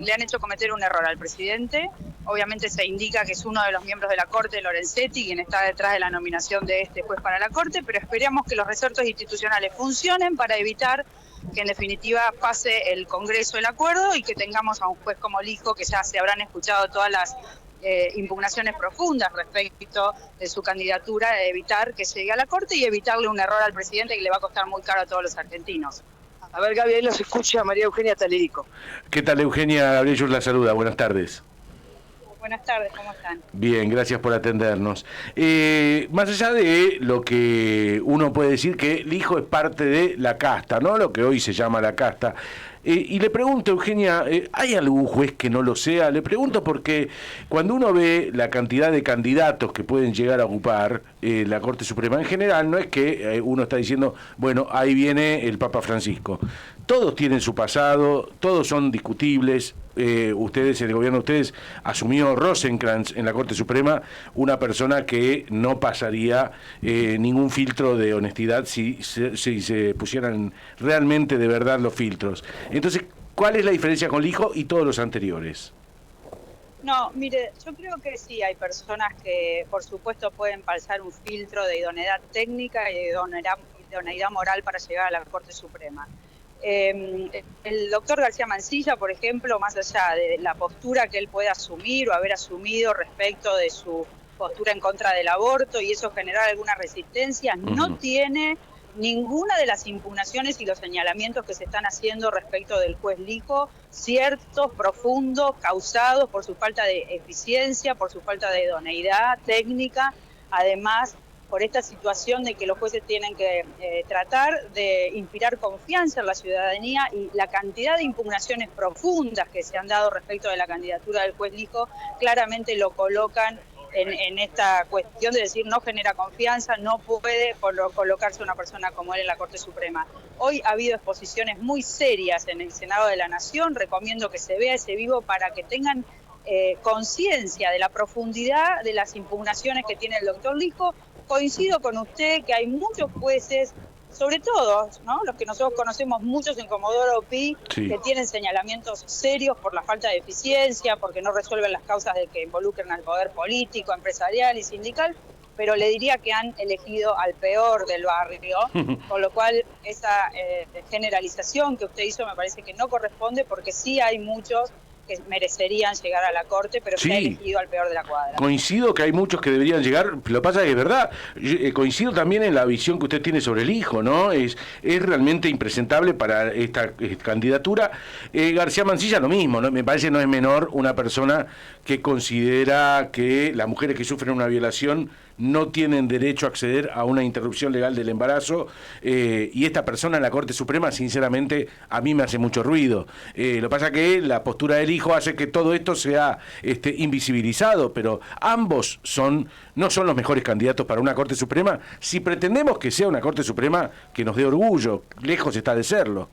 le han hecho cometer un error al presidente. Obviamente se indica que es uno de los miembros de la Corte, Lorenzetti, quien está detrás de la nominación de este juez para la Corte, pero esperamos que los resortos institucionales funcionen para evitar que en definitiva pase el Congreso el acuerdo y que tengamos a un juez como Lijo, que ya se habrán escuchado todas las impugnaciones profundas respecto de su candidatura, de evitar que llegue a la Corte y evitarle un error al presidente que le va a costar muy caro a todos los argentinos. A ver, Gaby, ahí los escucha María Eugenia Talerico. ¿Qué tal, Eugenia? Gabriel Yur la saluda. Buenas tardes. Buenas tardes, ¿cómo están? Bien, gracias por atendernos. Más allá de lo que uno puede decir que Lijo es parte de la casta, ¿no? Lo que hoy se llama la casta. Y le pregunto, Eugenia, ¿hay algún juez que no lo sea? Le pregunto porque cuando uno ve la cantidad de candidatos que pueden llegar a ocupar la Corte Suprema en general, no es que uno está diciendo, bueno, ahí viene el Papa Francisco. Todos tienen su pasado, todos son discutibles. Ustedes, el gobierno de ustedes, asumió Rosenkrantz en la Corte Suprema, una persona que no pasaría ningún filtro de honestidad si se pusieran realmente de verdad los filtros. Entonces, ¿cuál es la diferencia con Lijo y todos los anteriores? No, mire, yo creo que sí, hay personas que por supuesto pueden pasar un filtro de idoneidad técnica y de idoneidad moral para llegar a la Corte Suprema. El doctor García Mansilla, por ejemplo, más allá de la postura que él puede asumir o haber asumido respecto de su postura en contra del aborto y eso generar alguna resistencia, no tiene ninguna de las impugnaciones y los señalamientos que se están haciendo respecto del juez Lijo, ciertos, profundos, causados por su falta de eficiencia, por su falta de idoneidad técnica, además por esta situación de que los jueces tienen que tratar de inspirar confianza en la ciudadanía y la cantidad de impugnaciones profundas que se han dado respecto de la candidatura del juez Lijo claramente lo colocan en esta cuestión de decir no genera confianza, no puede colocarse una persona como él en la Corte Suprema. Hoy ha habido exposiciones muy serias en el Senado de la Nación, recomiendo que se vea ese vivo para que tengan conciencia de la profundidad de las impugnaciones que tiene el doctor Lijo. Coincido con usted que hay muchos jueces, sobre todo, ¿no?, los que nosotros conocemos muchos en Comodoro Pi, sí, que tienen señalamientos serios por la falta de eficiencia, porque no resuelven las causas de que involucran al poder político, empresarial y sindical, pero le diría que han elegido al peor del barrio, con lo cual esa generalización que usted hizo me parece que no corresponde, porque sí hay muchos que merecerían llegar a la Corte, pero sí, que ha elegido al peor de la cuadra. Coincido que hay muchos que deberían llegar, lo que pasa es que es verdad, coincido también en la visión que usted tiene sobre el Lijo, ¿no? Es realmente impresentable para esta candidatura. García Mansilla lo mismo, ¿no? Me parece no es menor una persona que considera que las mujeres que sufren una violación no tienen derecho a acceder a una interrupción legal del embarazo, y esta persona en la Corte Suprema, sinceramente, a mí me hace mucho ruido. Lo que pasa es que la postura del Lijo hace que todo esto sea invisibilizado, pero ambos no son los mejores candidatos para una Corte Suprema, si pretendemos que sea una Corte Suprema que nos dé orgullo, lejos está de serlo.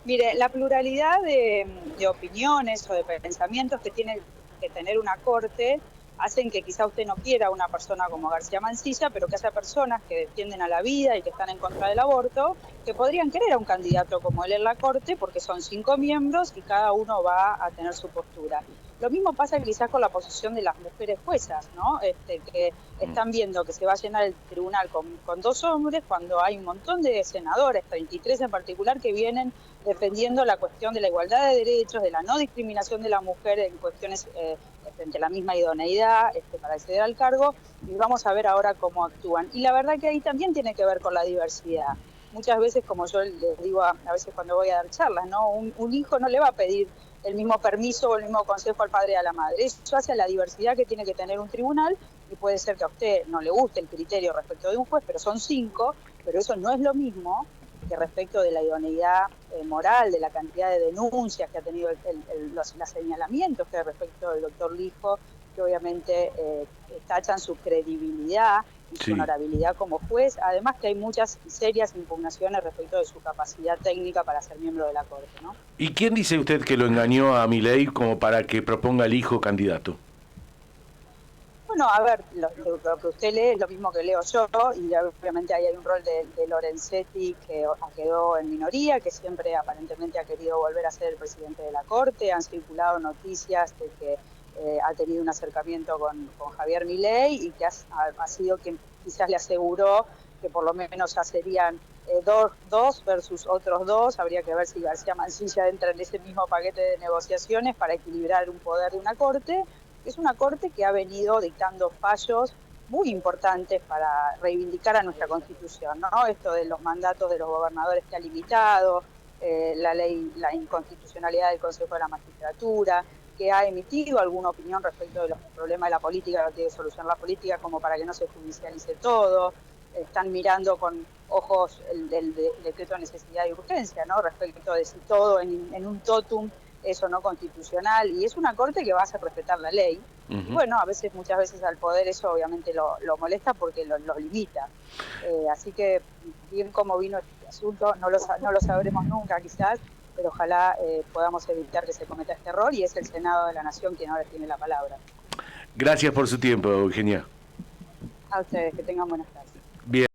Mire, la pluralidad de opiniones o de pensamientos que tiene que tener una Corte hacen que quizá usted no quiera una persona como García Mansilla, pero que haya personas que defienden a la vida y que están en contra del aborto, que podrían querer a un candidato como él en la Corte, porque son 5 miembros y cada uno va a tener su postura. Lo mismo pasa quizás con la posición de las mujeres juezas, ¿no? Que están viendo que se va a llenar el tribunal con 2 hombres, cuando hay un montón de senadores, 33 en particular, que vienen defendiendo la cuestión de la igualdad de derechos, de la no discriminación de la mujer en cuestiones frente a la misma idoneidad para acceder al cargo, y vamos a ver ahora cómo actúan. Y la verdad que ahí también tiene que ver con la diversidad. Muchas veces, como yo les digo a veces cuando voy a dar charlas, ¿no? Un hijo no le va a pedir el mismo permiso o el mismo consejo al padre y a la madre. Eso hace la diversidad que tiene que tener un tribunal, y puede ser que a usted no le guste el criterio respecto de un juez, pero son 5, pero eso no es lo mismo que respecto de la idoneidad moral, de la cantidad de denuncias que ha tenido los señalamientos que respecto del doctor Lijo, que obviamente tachan su credibilidad y su honorabilidad como juez, además que hay muchas serias impugnaciones respecto de su capacidad técnica para ser miembro de la Corte, ¿no? ¿Y quién dice usted que lo engañó a Milei como para que proponga al Lijo candidato? Bueno, a ver, lo que usted lee es lo mismo que leo yo, y obviamente ahí hay un rol de Lorenzetti que quedó en minoría, que siempre aparentemente ha querido volver a ser el presidente de la Corte. Han circulado noticias de que ha tenido un acercamiento con Javier Milei y que ha sido quien quizás le aseguró que por lo menos ya serían dos versus otros dos. Habría que ver si García Mancilla entra en ese mismo paquete de negociaciones para equilibrar un poder de una Corte. Es una Corte que ha venido dictando fallos muy importantes para reivindicar a nuestra Constitución, ¿no? Esto de los mandatos de los gobernadores que ha limitado, la inconstitucionalidad del Consejo de la Magistratura, que ha emitido alguna opinión respecto de los problemas de la política, que tiene que solucionar la política como para que no se judicialice todo. Están mirando con ojos el decreto de necesidad y urgencia, ¿no? Respecto de si todo en un totum es o no constitucional, y es una Corte que va a hacer respetar la ley. Y bueno, muchas veces al poder eso obviamente lo molesta porque lo limita. Así que bien cómo vino este asunto no lo sabremos nunca quizás, pero ojalá podamos evitar que se cometa este error, y es el Senado de la Nación quien ahora tiene la palabra. Gracias por su tiempo, Eugenia. A ustedes, que tengan buenas tardes. Bien.